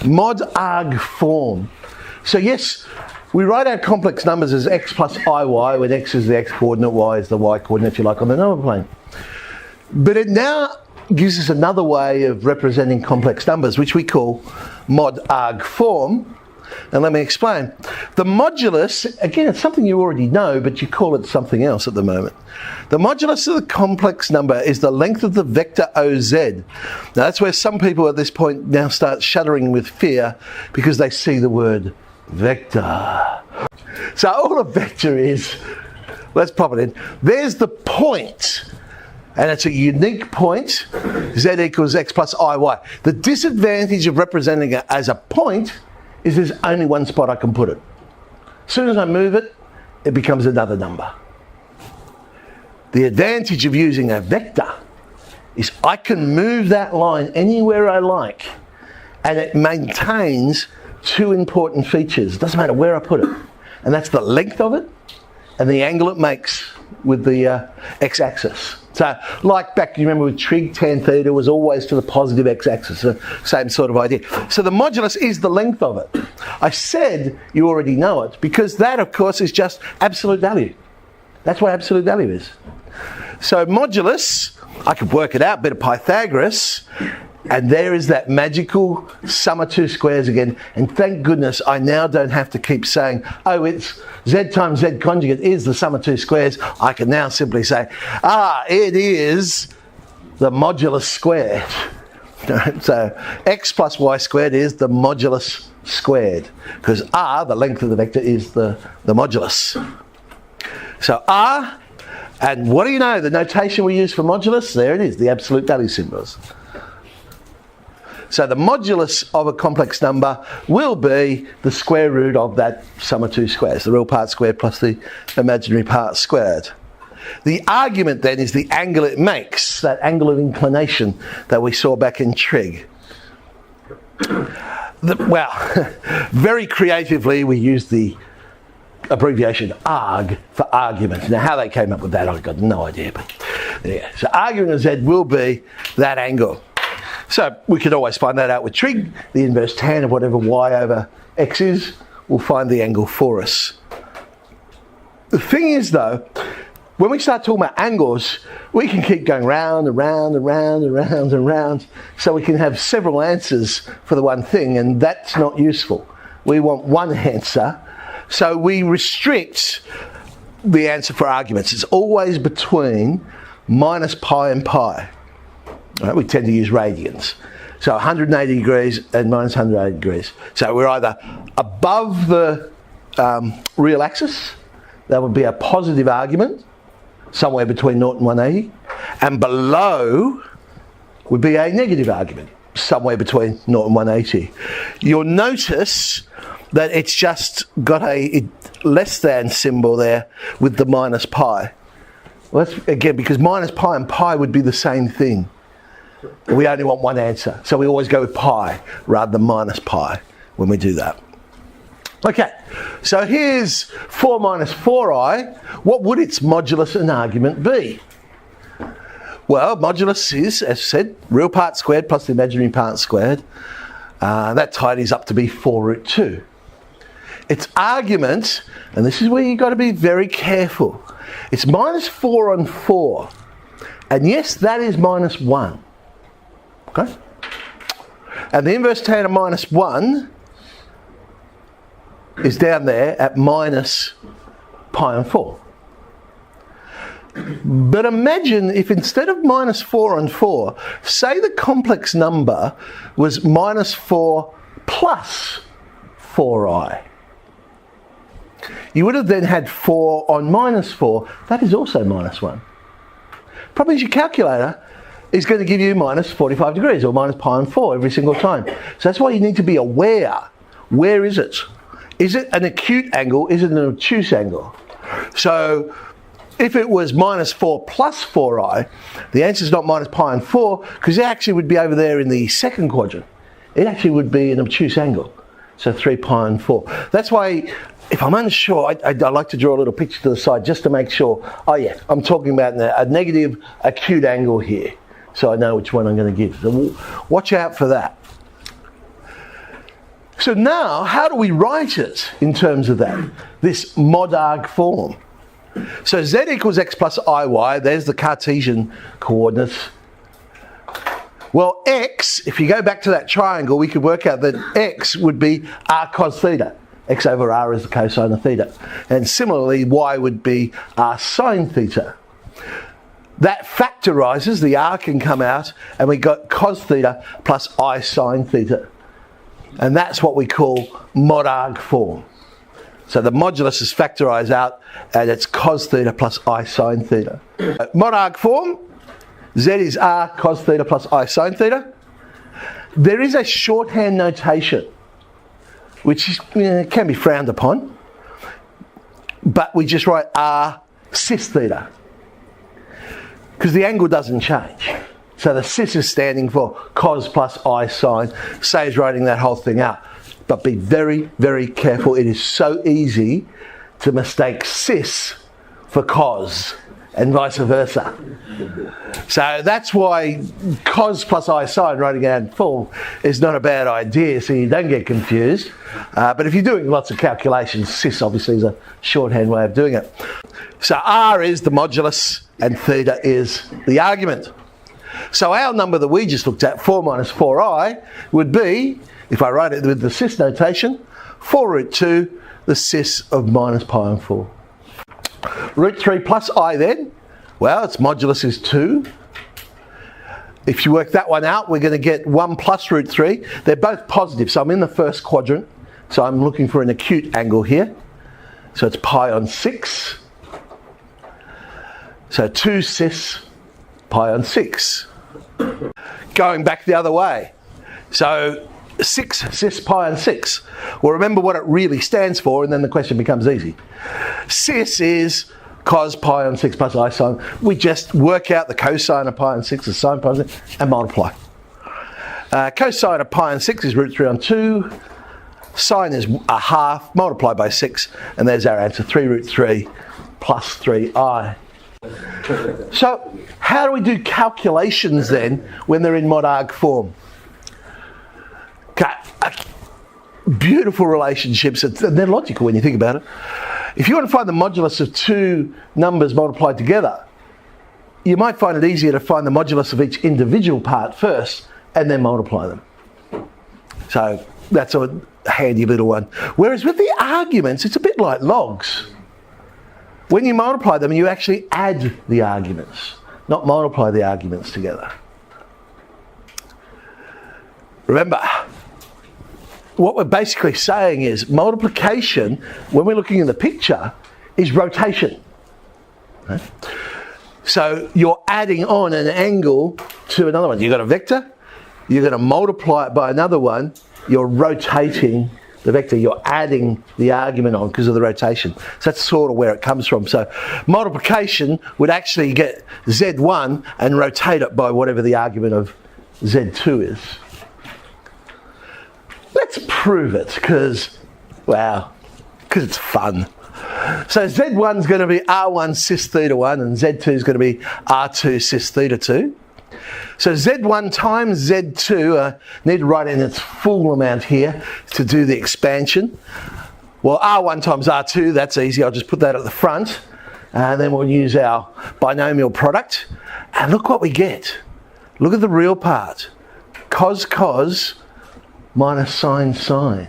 mod arg form. So yes, we write our complex numbers as x plus iy, when x is the x coordinate, y is the y coordinate, if you like, on the number plane. But it now gives us another way of representing complex numbers, which we call mod arg form. And let me explain. The modulus, again, it's something you already know, but you call it something else at the moment. The modulus of the complex number is the length of the vector OZ. Now that's where some people at this point now start shuddering with fear because they see the word vector. So all a vector is, let's pop it in, there's the point. And it's a unique point, z equals x plus iy. The disadvantage of representing it as a point is there's only one spot I can put it. As soon as I move it, it becomes another number. The advantage of using a vector is I can move that line anywhere I like, and it maintains two important features. It doesn't matter where I put it. And that's the length of it and the angle it makes with the x-axis. So, like back, you remember with trig, tan theta was always to the positive x-axis, the same sort of idea. So the modulus is the length of it. I said you already know it, because that, of course, is just absolute value. That's what absolute value is. So modulus, I could work it out, bit of Pythagoras, and there is that magical sum of two squares again. And thank goodness I now don't have to keep saying, oh, it's z times z conjugate is the sum of two squares. I can now simply say, it is the modulus squared. So x plus y squared is the modulus squared, because r, the length of the vector, is the modulus. So r, and what do you know, the notation we use for modulus, there it is, the absolute value symbols. So the modulus of a complex number will be the square root of that sum of two squares, the real part squared plus the imaginary part squared. The argument then is the angle it makes, that angle of inclination that we saw back in trig. Very creatively we use the abbreviation arg for argument. Now how they came up with that, I've got no idea, but yeah. So argument of z will be that angle. So we could always find that out with trig. The inverse tan of whatever y over x is will find the angle for us. The thing is though, when we start talking about angles, we can keep going round and round and round and round and round, so we can have several answers for the one thing, and that's not useful. We want one answer, so we restrict the answer for arguments. It's always between minus pi and pi. Right, we tend to use radians. So 180 degrees and minus 180 degrees. So we're either above the real axis, that would be a positive argument, somewhere between 0 and 180, and below would be a negative argument, somewhere between 0 and 180. You'll notice that it's just got a less than symbol there with the minus pi. Well, that's, again, because minus pi and pi would be the same thing. We only want one answer, so we always go with pi rather than minus pi when we do that. Okay, so here's 4 minus 4i. What would its modulus and argument be? Well, modulus is, as I said, real part squared plus the imaginary part squared. That tidies up to be 4 root 2. Its argument, and this is where you've got to be very careful, it's minus 4 on 4. And yes, that is minus 1. Okay? And the inverse tan of minus 1 is down there at minus pi on 4. But imagine if instead of minus 4 on 4, say the complex number was minus 4 plus 4i. You would have then had 4 on minus 4. That is also minus 1. Problem is your calculator is going to give you minus 45 degrees or minus pi on 4 every single time. So that's why you need to be aware. Where is it? Is it an acute angle? Is it an obtuse angle? So if it was minus 4 plus 4i, the answer is not minus pi on 4, because it actually would be over there in the second quadrant. It actually would be an obtuse angle. So 3 pi on 4. That's why, if I'm unsure, I like to draw a little picture to the side just to make sure, oh yeah, I'm talking about a negative acute angle here. So I know which one I'm going to give. So watch out for that. So now, how do we write it in terms of that? This mod arg form. So z equals x plus iy, there's the Cartesian coordinates. Well, x, if you go back to that triangle, we could work out that x would be r cos theta. X over r is the cosine of theta. And similarly, y would be r sine theta. That factorises, the r can come out, and we got cos theta plus I sine theta. And that's what we call mod arg form. So the modulus is factorised out, and it's cos theta plus I sine theta. Mod arg form, z is r cos theta plus I sine theta. There is a shorthand notation, which is, can be frowned upon, but we just write r cis theta, because the angle doesn't change. So the cis is standing for cos plus I sine, saves writing that whole thing out. But be very, very careful. It is so easy to mistake cis for cos and vice versa. So that's why cos plus I sine, writing it out in full, is not a bad idea, so you don't get confused. But if you're doing lots of calculations, cis obviously is a shorthand way of doing it. So r is the modulus and theta is the argument. So our number that we just looked at, 4 minus 4i, would be, if I write it with the cis notation, 4 root 2, the cis of minus pi on 4. Root 3 plus I then, well, its modulus is 2. If you work that one out, we're going to get 1 plus root 3. They're both positive, so I'm in the first quadrant. So I'm looking for an acute angle here. So it's pi on 6. So 2 cis pi on 6. Going back the other way. So 6 cis pi on 6. Well, remember what it really stands for, and then the question becomes easy. Cis is cos pi on 6 plus I sine. We just work out the cosine of pi on 6, the sine pi on 6, and multiply. Cosine of pi on 6 is root 3 on 2. Sine is a half, multiplied by 6, and there's our answer, 3 root 3 plus 3i. So, how do we do calculations then when they're in mod arg form? Beautiful relationships, and they're logical when you think about it. If you want to find the modulus of two numbers multiplied together, you might find it easier to find the modulus of each individual part first and then multiply them. So that's a handy little one. Whereas with the arguments, it's a bit like logs. When you multiply them, you actually add the arguments, not multiply the arguments together. Remember, what we're basically saying is multiplication, when we're looking in the picture, is rotation. Right? So you're adding on an angle to another one. You've got a vector, you're going to multiply it by another one, you're rotating the vector, you're adding the argument on because of the rotation. So that's sort of where it comes from. So multiplication would actually get Z1 and rotate it by whatever the argument of Z2 is. Let's prove it because it's fun. So Z1 is going to be R1 cis theta 1 and Z2 is going to be R2 cis theta 2. So Z1 times Z2, I need to write in its full amount here to do the expansion. Well, R1 times R2, that's easy. I'll just put that at the front. And then we'll use our binomial product. And look what we get. Look at the real part. Cos minus sine.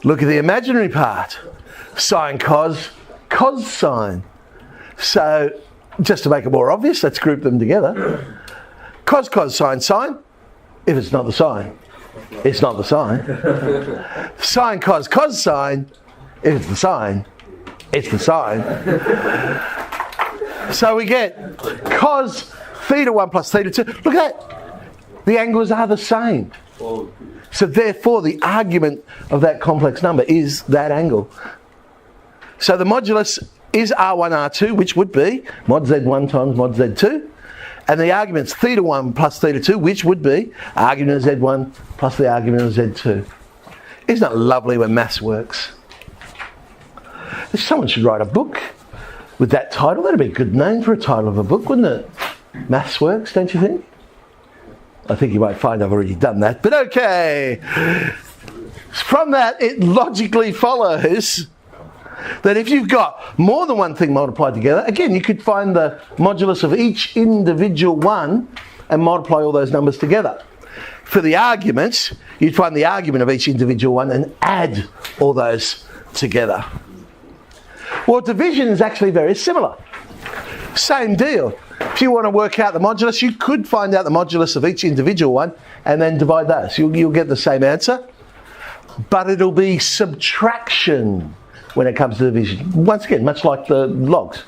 Look at the imaginary part. Sine cos sine. So, just to make it more obvious, let's group them together. Cos sine. If it's not the sine, it's not the sine. Sine cos sine. If it's the sine, it's the sine. So we get cos theta 1 plus theta 2. Look at that. The angles are the same. So therefore the argument of that complex number is that angle. So the modulus is R1, R2, which would be mod Z1 times mod Z2. And the argument's theta 1 plus theta 2, which would be argument of Z1 plus the argument of Z2. Isn't that lovely when maths works? Someone should write a book with that title. That'd be a good name for a title of a book, wouldn't it? Maths works, don't you think? I think you might find I've already done that, but okay. From that, it logically follows that if you've got more than one thing multiplied together, again, you could find the modulus of each individual one and multiply all those numbers together. For the arguments, you'd find the argument of each individual one and add all those together. Well, division is actually very similar. Same deal. If you want to work out the modulus, you could find out the modulus of each individual one and then divide those. You'll get the same answer, but it'll be subtraction when it comes to division. Once again, much like the logs.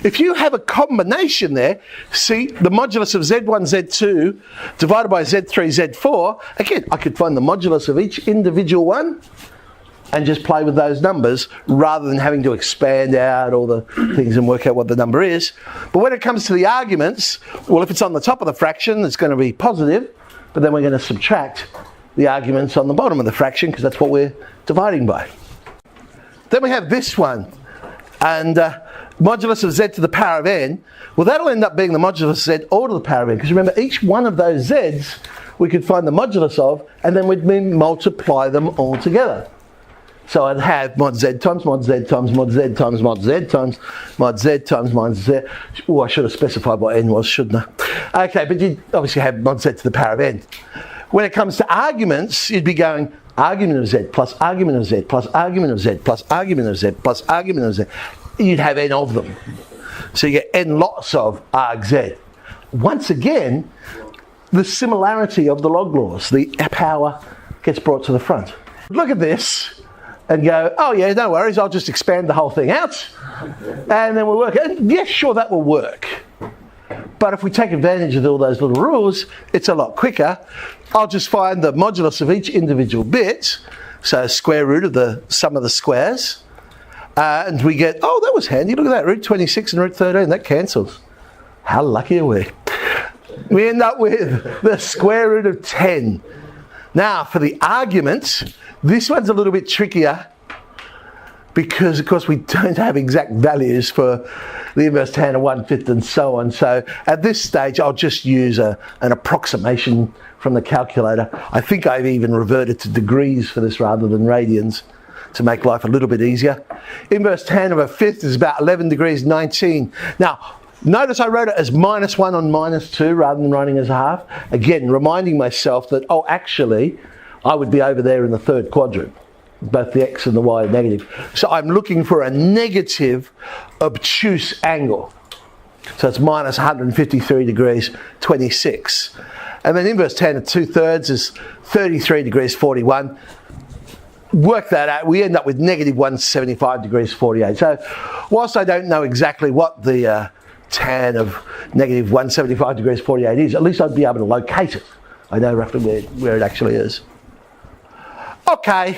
If you have a combination there, see the modulus of Z1, Z2 divided by Z3, Z4, again, I could find the modulus of each individual one and just play with those numbers rather than having to expand out all the things and work out what the number is. But when it comes to the arguments, well, if it's on the top of the fraction, it's going to be positive, but then we're going to subtract the arguments on the bottom of the fraction because that's what we're dividing by. Then we have this one, and modulus of z to the power of n, well, that'll end up being the modulus of z all to the power of n, because remember, each one of those z's we could find the modulus of, and then we'd multiply them all together. So I'd have mod z times mod z times mod z times mod z times mod z times mod z. Oh, I should have specified what n was, shouldn't I? Okay, but you'd obviously have mod z to the power of n. When it comes to arguments, you'd be going argument of z plus argument of z plus argument of z plus argument of z plus argument of z. You'd have n of them. So you get n lots of arg z. Once again, the similarity of the log laws, the power gets brought to the front. Look at this and go, oh yeah, no worries, I'll just expand the whole thing out and then we'll work. And yes, sure, that will work. But if we take advantage of all those little rules, it's a lot quicker. I'll just find the modulus of each individual bit, so square root of the sum of the squares, and we get, oh, that was handy, look at that, root 26 and root 13, that cancels. How lucky are we? We end up with the square root of 10. Now, for the arguments, this one's a little bit trickier because, of course, we don't have exact values for the inverse tan of 1/5 and so on. So at this stage, I'll just use an approximation from the calculator. I think I've even reverted to degrees for this rather than radians to make life a little bit easier. Inverse tan of 1/5 is about 11 degrees 19. Now, notice I wrote it as -1 on -2 rather than writing as a half. Again, reminding myself that, oh, actually, I would be over there in the third quadrant. Both the x and the y are negative. So I'm looking for a negative obtuse angle. So it's minus 153 degrees 26. And then inverse tan of 2/3 is 33 degrees 41. Work that out, we end up with negative 175 degrees 48. So whilst I don't know exactly what the tan of negative 175 degrees 48 is, at least I'd be able to locate it. I know roughly where it actually is. Okay.